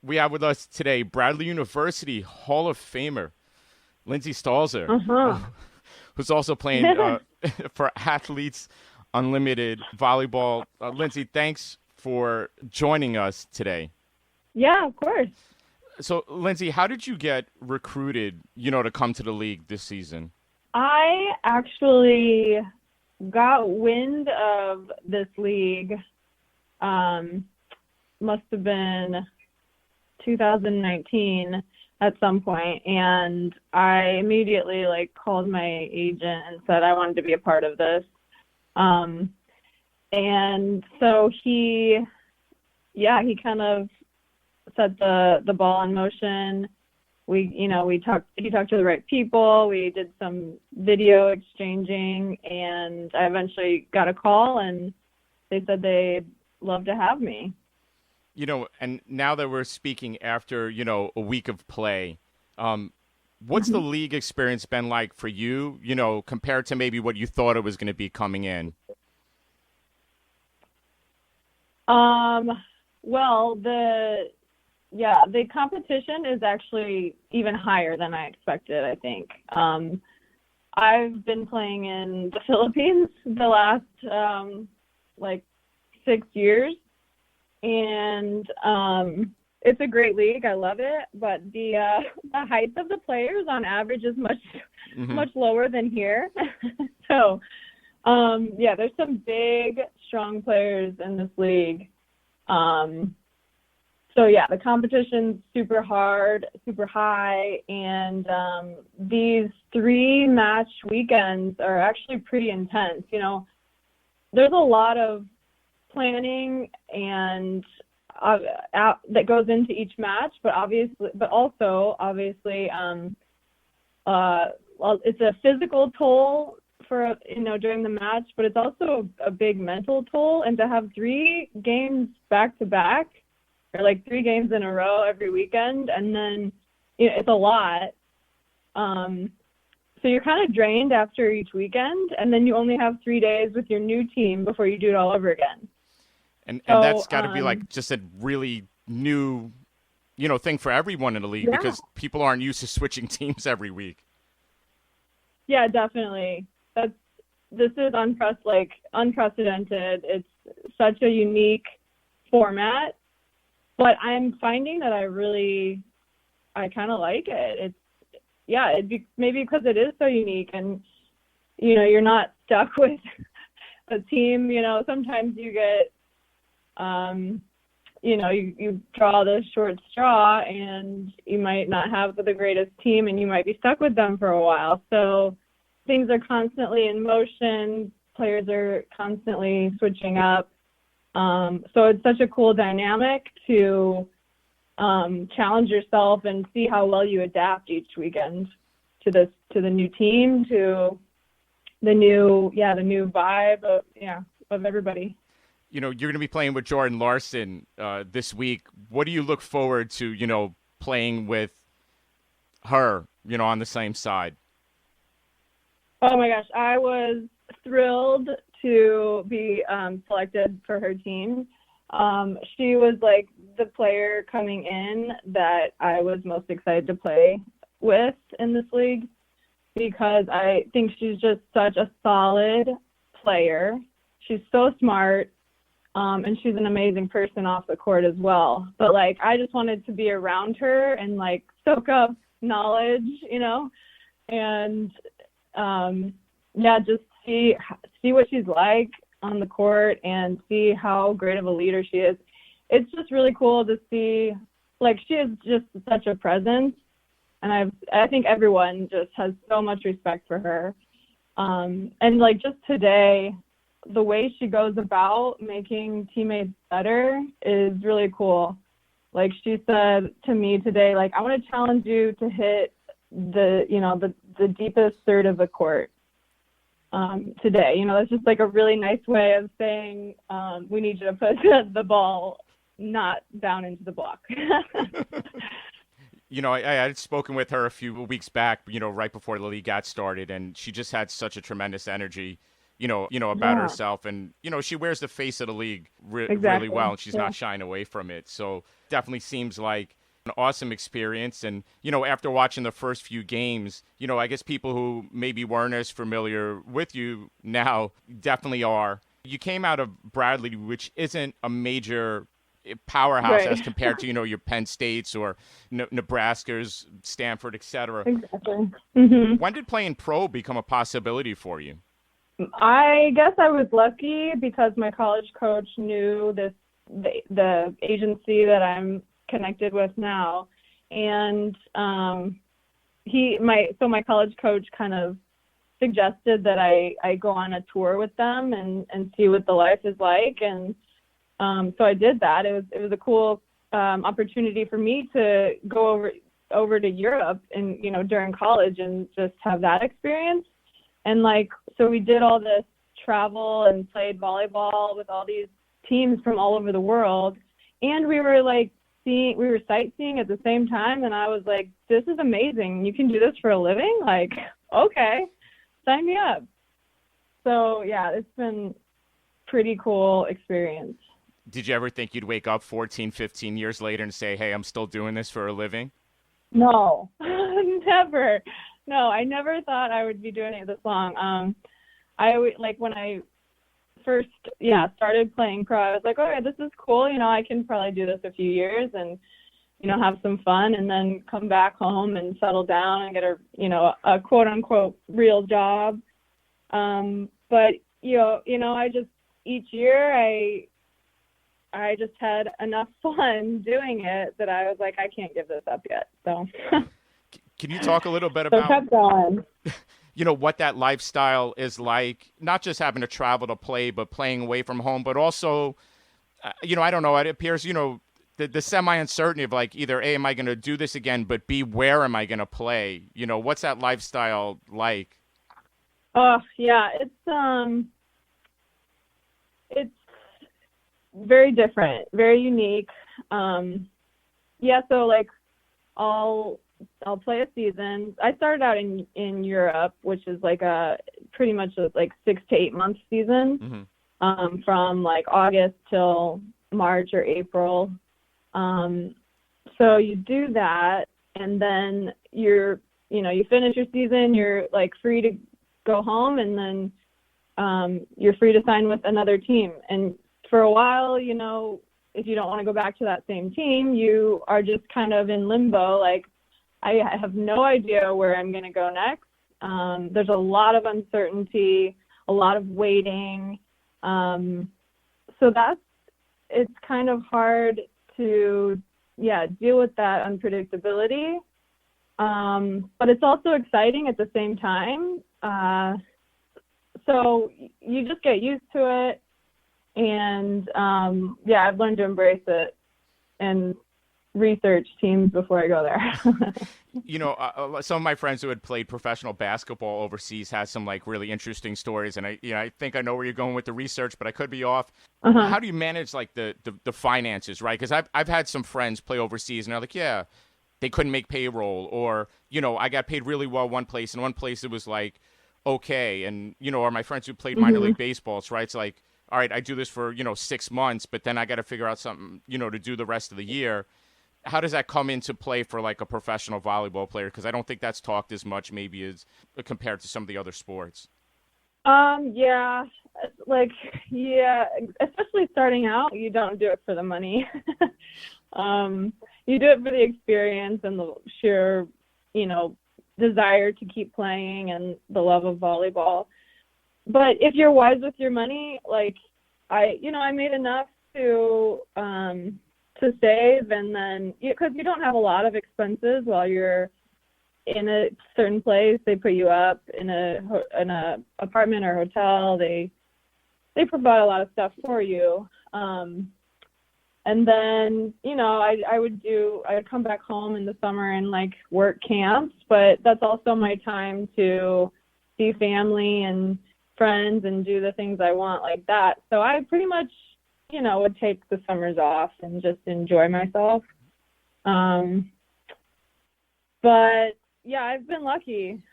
We have with us today Bradley University Hall of Famer Lindsay Stalzer, Uh-huh. who's also playing for Athletes Unlimited Volleyball. Lindsay, thanks for joining us today. Yeah, of course. So, Lindsay, how did you get recruited, to come to the league this season? I actually got wind of this league. Um, Must have been 2019 at some point, and I immediately called my agent and said I wanted to be a part of this. Um, and so he kind of set the ball in motion. He talked to the right people. We did some video exchanging, and I eventually got a call, and they said they'd love to have me. And now that we're speaking after, a week of play, what's the league experience been like for you, compared to maybe what you thought it was going to be coming in? Um, well, the competition is actually even higher than I expected, I think. I've been playing in the Philippines the last like 6 years, and it's a great league. I love it, but the height of the players on average is much Hmm. much lower than here. So yeah, there's some big, strong players in this league. Um, so yeah, the competition's super hard, super high, and these 3 match weekends are actually pretty intense. There's a lot of planning and that goes into each match, but also obviously, well, it's a physical toll for during the match, but it's also a big mental toll. And to have 3 games back to back, or like 3 games in a row every weekend, and then it's a lot. So you're kind of drained after each weekend, and then you only have 3 days with your new team before you do it all over again. And So that's got to be like just a really new, thing for everyone in the league yeah, because people aren't used to switching teams every week. yeah, definitely. This is unprecedented. It's such a unique format, but I'm finding that I kind of like it. Maybe because it is so unique, and you're not stuck with a team. Sometimes you get you draw the short straw, and you might not have the greatest team, and you might be stuck with them for a while. So things are constantly in motion. Players are constantly switching up. So it's such a cool dynamic to challenge yourself and see how well you adapt each weekend to the new team, to the new vibe of everybody. You're going to be playing with Jordan Larson this week. What do you look forward to, playing with her, on the same side? Oh my gosh, I was thrilled to be selected for her team. She was like the player coming in that I was most excited to play with in this league, because I think she's just such a solid player. She's so smart, and she's an amazing person off the court as well. But I just wanted to be around her and soak up knowledge, and yeah, just see what she's like on the court and see how great of a leader she is. It's just really cool to see. She is just such a presence, and I think everyone just has so much respect for her. And just today, the way she goes about making teammates better is really cool. She said to me today, I want to challenge you to hit the deepest third of the court today. That's just a really nice way of saying we need you to put the ball not down into the block. I had spoken with her a few weeks back, right before the league got started, and she just had such a tremendous energy. about Yeah, herself, and she wears the face of the league really exactly. well, and she's Yeah. not shying away from it. So definitely seems like an awesome experience. And after watching the first few games, I guess people who maybe weren't as familiar with you now definitely are. You came out of Bradley, which isn't a major powerhouse Right. as compared to your Penn States or Nebraska's, Stanford, etc. Exactly. Hmm. When did playing pro become a possibility for you? I guess I was lucky because my college coach knew the agency that I'm connected with now, and my college coach kind of suggested that I go on a tour with them and see what the life is like, and so I did that. It was a cool opportunity for me to go over to Europe and during college and just have that experience. And so we did all this travel and played volleyball with all these teams from all over the world, and we were sightseeing at the same time, and I was like, this is amazing. You can do this for a living? Like, okay, sign me up. So yeah, it's been pretty cool experience. Did you ever think you'd wake up 14, 15 years later and say, hey, I'm still doing this for a living? No, never. No, I never thought I would be doing it this long. When I first, started playing pro, I was like, okay, this is cool. I can probably do this a few years and, have some fun and then come back home and settle down and get a quote unquote real job. But, each year I just had enough fun doing it that I was like, I can't give this up yet. So Can you talk a little bit so about kept going. what that lifestyle is like, not just having to travel to play, but playing away from home, but also, I don't know, it appears, the semi-uncertainty of like either A, am I going to do this again, but B, where am I going to play? What's that lifestyle like? Oh yeah, it's very different, very unique. So I'll play a season. I started out in Europe, which is pretty much a 6 to 8 month season, Mm-hmm. from August till March or April. So you do that, and then you finish your season. You're free to go home, and then you're free to sign with another team. And for a while, if you don't want to go back to that same team, you are just kind of in limbo. I have no idea where I'm going to go next. There's a lot of uncertainty, a lot of waiting. So it's kind of hard to, deal with that unpredictability. But it's also exciting at the same time. So you just get used to it. And, I've learned to embrace it and research teams before I go there. Some of my friends who had played professional basketball overseas had some really interesting stories, and I think I know where you're going with the research, but I could be off. Uh-huh. How do you manage the finances, right? Because I've had some friends play overseas, and they're like, yeah, they couldn't make payroll, or I got paid really well one place, and one place it was okay, and or my friends who played minor league baseball, it's right, it's like, all right, I do this for 6 months, but then I got to figure out something to do the rest of the year. How does that come into play for a professional volleyball player? Because I don't think that's talked as much maybe as compared to some of the other sports. Yeah, especially starting out, you don't do it for the money. You do it for the experience and the sheer, desire to keep playing and the love of volleyball. But if you're wise with your money, I made enough to save, and then because you don't have a lot of expenses while you're in a certain place. They put you up in a apartment or hotel. They provide a lot of stuff for you. And then, I would come back home in the summer and work camps, but that's also my time to see family and friends and do the things I want like that. So I pretty much, would take the summers off and just enjoy myself. But yeah, I've been lucky.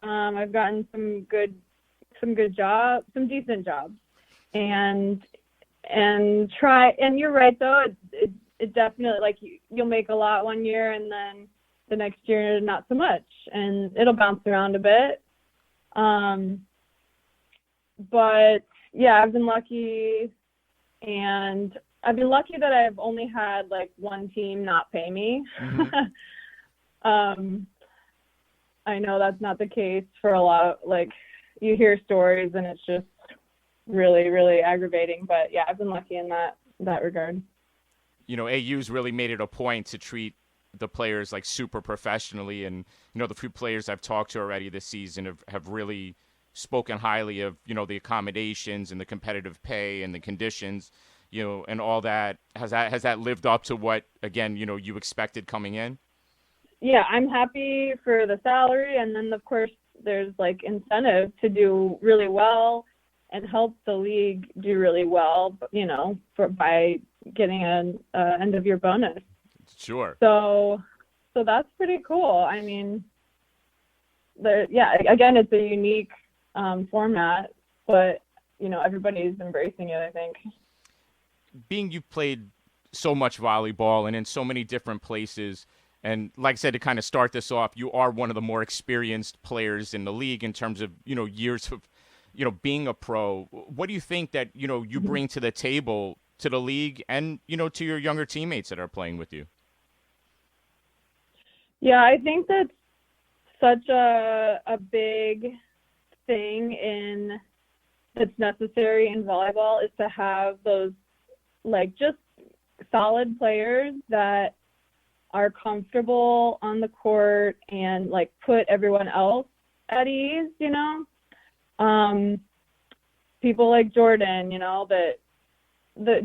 I've gotten some good some good jobs, some decent jobs, and try. And you're right though. It definitely, like, you'll make a lot one year and then the next year not so much, and it'll bounce around a bit. But yeah, I've been lucky, and I've been lucky that I've only had like one team not pay me. Mm-hmm. I know that's not the case for a lot of, like, you hear stories and it's just really, really aggravating. But yeah, I've been lucky in that regard. You know, AU's really made it a point to treat the players like super professionally, and you know, the few players I've talked to already this season have really spoken highly of, you know, the accommodations and the competitive pay and the conditions, you know, and all that. Has that lived up to what, again, you know, you expected coming in? Yeah, I'm happy for the salary, and then of course there's like incentive to do really well and help the league do really well, you know, by getting an end of year bonus. Sure. So that's pretty cool. I mean, again, it's a unique format, but you know, everybody's embracing it, I think. Being you've played so much volleyball and in so many different places, and like I said, to kind of start this off, you are one of the more experienced players in the league in terms of, you know, years of, you know, being a pro. What do you think that, you know, you bring to the table, to the league, and, you know, to your younger teammates that are playing with you? Yeah, I think that's such a big thing that's necessary in volleyball, is to have those, like, just solid players that are comfortable on the court and like put everyone else at ease, you know. People like Jordan, you know, that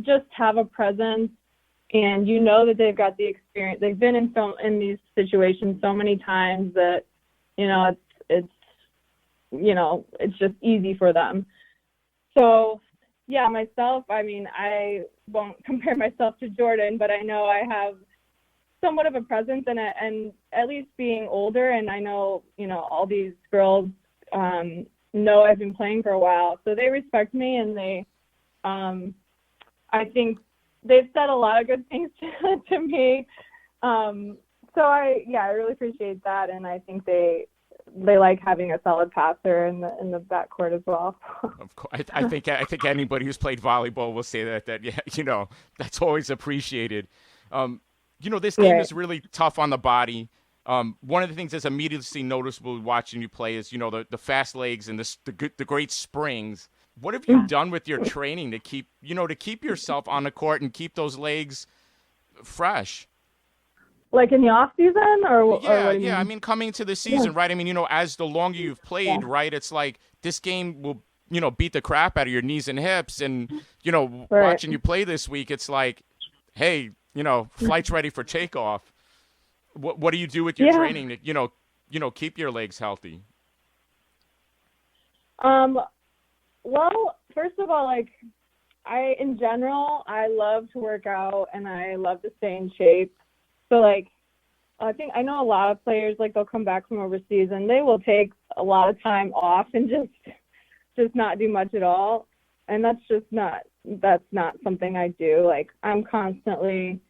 just have a presence, and you know that they've got the experience. They've been in these situations so many times that, you know, it's you know, it's just easy for them. So yeah, myself, I mean, I won't compare myself to Jordan, but I know I have somewhat of a presence in it, and at least being older, and I know, you know, all these girls know I've been playing for a while, so they respect me, and they I think they've said a lot of good things to me. So I really appreciate that, and I think they like having a solid passer in the backcourt as well. Of course, I think anybody who's played volleyball will say that yeah, you know, that's always appreciated. You know, this game is really tough on the body. One of the things that's immediately noticeable watching you play is, you know, the fast legs and the great springs. What have you done with your training to keep yourself on the court and keep those legs fresh? Like in the off season, or Yeah, what do you yeah. mean? I mean, coming to the season, right? I mean, you know, as the longer you've played, right? It's like this game will, you know, beat the crap out of your knees and hips, and you know, watching you play this week, it's like, hey, you know, flight's ready for takeoff. What do you do with your training to, you know, keep your legs healthy? Well, first of all, like, in general, I love to work out and I love to stay in shape. So, like, I know a lot of players, like, they'll come back from overseas and they will take a lot of time off and just not do much at all. And that's not something I do. Like, I'm constantly,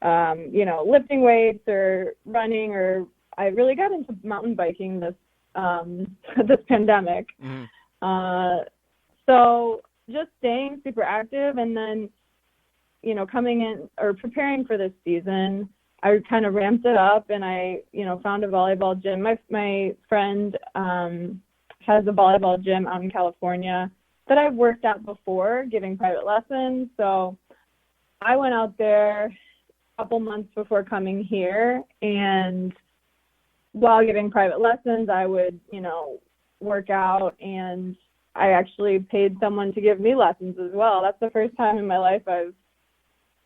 you know, lifting weights or running, or I really got into mountain biking this pandemic. Mm-hmm. So just staying super active, and then, you know, coming in or preparing for this season, I kind of ramped it up, and I, you know, found a volleyball gym. My friend has a volleyball gym out in California that I've worked at before, giving private lessons. So I went out there a couple months before coming here, and while giving private lessons, I would, you know, work out, and I actually paid someone to give me lessons as well. That's the first time in my life I've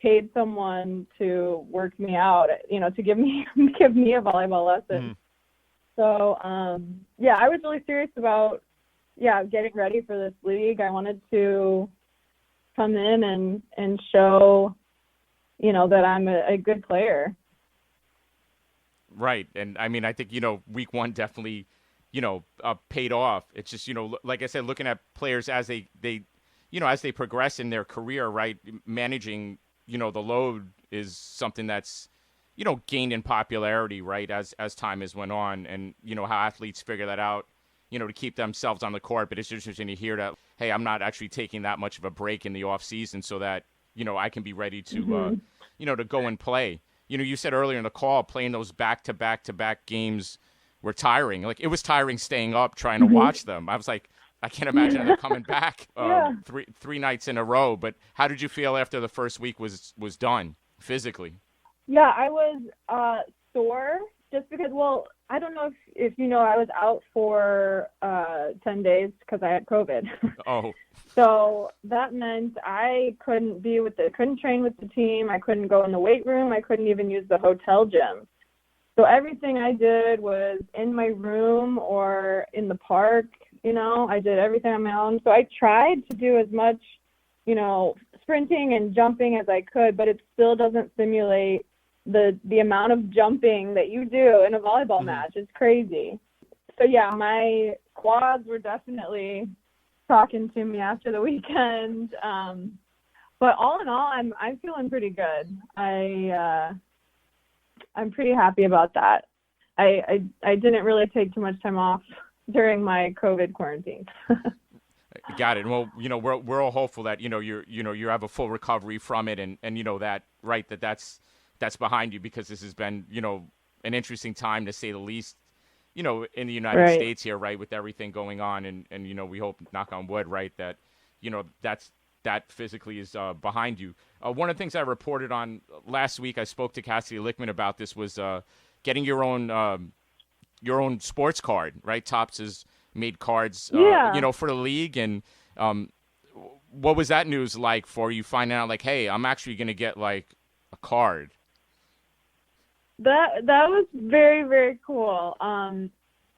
paid someone to work me out, you know, to give me a volleyball lesson. So, I was really serious about, getting ready for this league. I wanted to come in and show, you know, that I'm a good player. Right. And I mean, I think, you know, week one definitely paid off. It's just, like I said, looking at players as as they progress in their career, right? Managing, the load is something that's, gained in popularity, right? As time has went on, and, how athletes figure that out, to keep themselves on the court. But it's interesting to hear that, hey, I'm not actually taking that much of a break in the off season so that, I can be ready to, to go and play. You said earlier in the call, playing those back-to-back-to-back games were tiring. Like, it was tiring staying up trying to watch them. I was like, I can't imagine them coming back three nights in a row. But how did you feel after the first week was done physically? Yeah, I was sore just because, well, I don't know if you know, I was out for 10 days because I had COVID. Oh. So that meant I couldn't train with the team. I couldn't go in the weight room. I couldn't even use the hotel gym. So everything I did was in my room or in the park. I did everything on my own. So I tried to do as much, sprinting and jumping as I could, but it still doesn't simulate the amount of jumping that you do in a volleyball match. It's crazy. So yeah, my quads were definitely talking to me after the weekend. But all in all, I'm feeling pretty good. I'm pretty happy about that. I didn't really take too much time off during my COVID quarantine. Got it. Well, we're all hopeful that you have a full recovery from it, and that right that's behind you, because this has been an interesting time to say the least. In the United States here, right, with everything going on, and we hope, knock on wood, right, that that physically is behind you. One of the things I reported on last week, I spoke to Cassidy Lickman about this, was getting your own sports card, right? Topps has made cards, for the league, and what was that news like for you, finding out like, hey, I'm actually going to get like a card? That was very, very cool. Because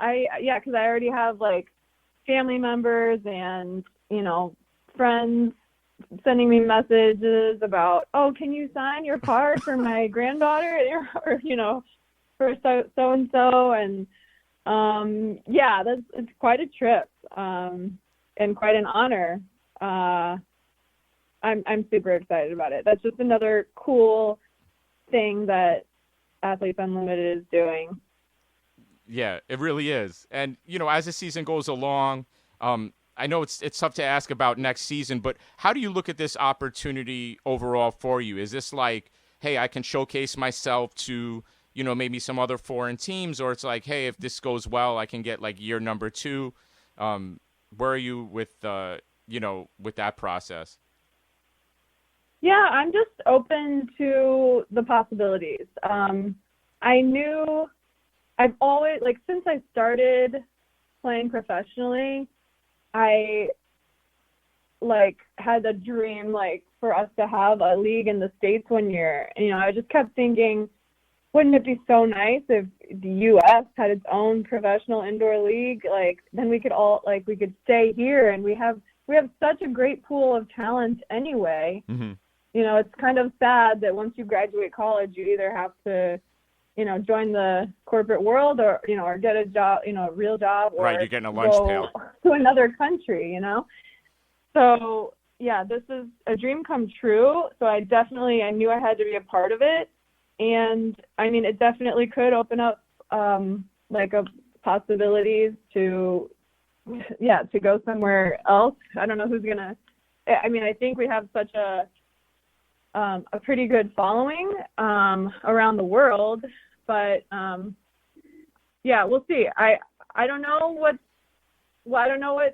I already have like family members and friends sending me messages about, oh, can you sign your card for my granddaughter, or for so and so, and it's quite a trip, and quite an honor. I'm super excited about it. That's just another cool thing that Athletes Unlimited is doing. Yeah, it really is. And as the season goes along, I know it's tough to ask about next season, but how do you look at this opportunity overall for you? Is this like, hey, I can showcase myself to maybe some other foreign teams, or it's like, hey, if this goes well, I can get like year number 2? Where are you with with that process? Yeah, I'm just open to the possibilities. I've always, like, since I started playing professionally, I had a dream for us to have a league in the States one year. And, I just kept thinking, wouldn't it be so nice if the U.S. had its own professional indoor league? Then we could all, we could stay here, and we have such a great pool of talent anyway. Mm-hmm. It's kind of sad that once you graduate college, you either have to, join the corporate world or get a job, a real job, or right, you're getting a lunch pail to another country, So yeah, this is a dream come true. So I knew I had to be a part of it. And I mean, it definitely could open up possibilities to go somewhere else. I don't know who's gonna. I mean, I think we have such a pretty good following around the world, but we'll see. I don't know what's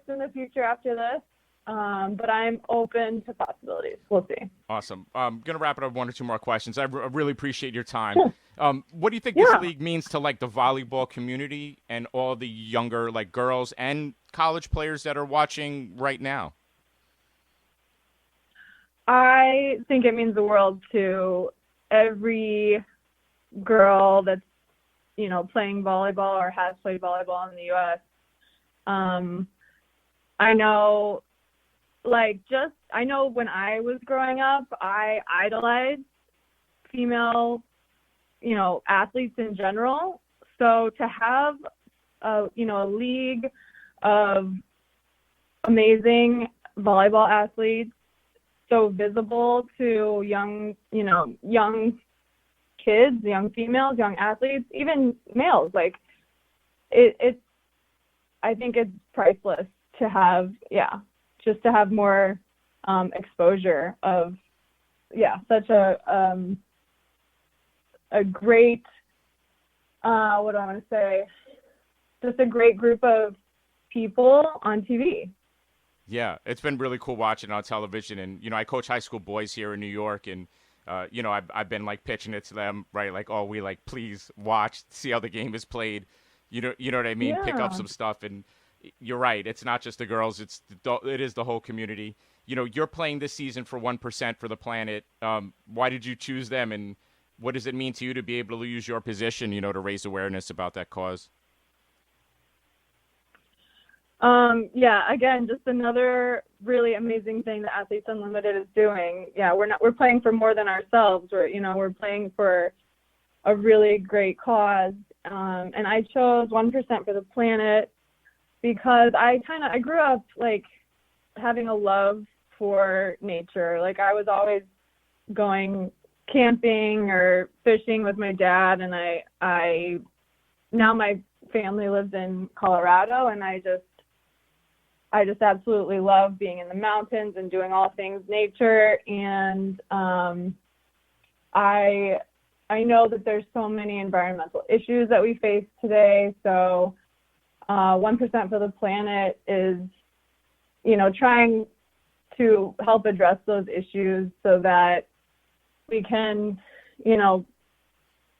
in the future after this. But I'm open to possibilities. We'll see. Awesome. I'm going to wrap it up with 1 or 2 more questions. I really appreciate your time. What do you think this league means to the volleyball community and all the younger girls and college players that are watching right now? I think it means the world to every girl that's, playing volleyball or has played volleyball in the U.S. I know when I was growing up, I idolized female, athletes in general. So to have a league of amazing volleyball athletes, so visible to young kids, young females, young athletes, even males. Like I think it's priceless to have, just to have more exposure of, such a great, what do I want to say? Just a great group of people on TV. Yeah, it's been really cool watching on television. And, I coach high school boys here in New York. And, I've been, like, pitching it to them, right? Like, oh, please watch, see how the game is played. You know what I mean? Yeah. Pick up some stuff. And you're right. It's not just the girls. It is the whole community. You're playing this season for 1% for the planet. Why did you choose them? And what does it mean to you to be able to use your position, to raise awareness about that cause? Again, just another really amazing thing that Athletes Unlimited is doing. Yeah, we're playing for more than ourselves. We're playing for a really great cause. And I chose 1% for the planet because I grew up like having a love for nature. Like I was always going camping or fishing with my dad, and I now my family lives in Colorado, and I just absolutely love being in the mountains and doing all things nature. And I know that there's so many environmental issues that we face today. So 1% for the planet is, trying to help address those issues so that we can,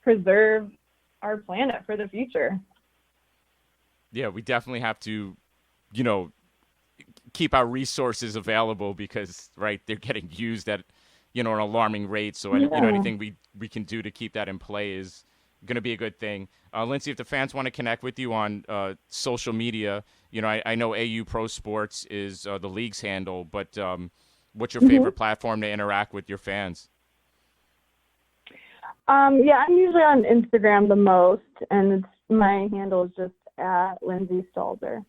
preserve our planet for the future. Yeah, we definitely have to, keep our resources available because, right, they're getting used at, an alarming rate. So, anything we can do to keep that in play is going to be a good thing. Lindsay, if the fans want to connect with you on social media, I know AU Pro Sports is the league's handle, but what's your favorite platform to interact with your fans? I'm usually on Instagram the most, and my handle is just at Lindsay Stalzer.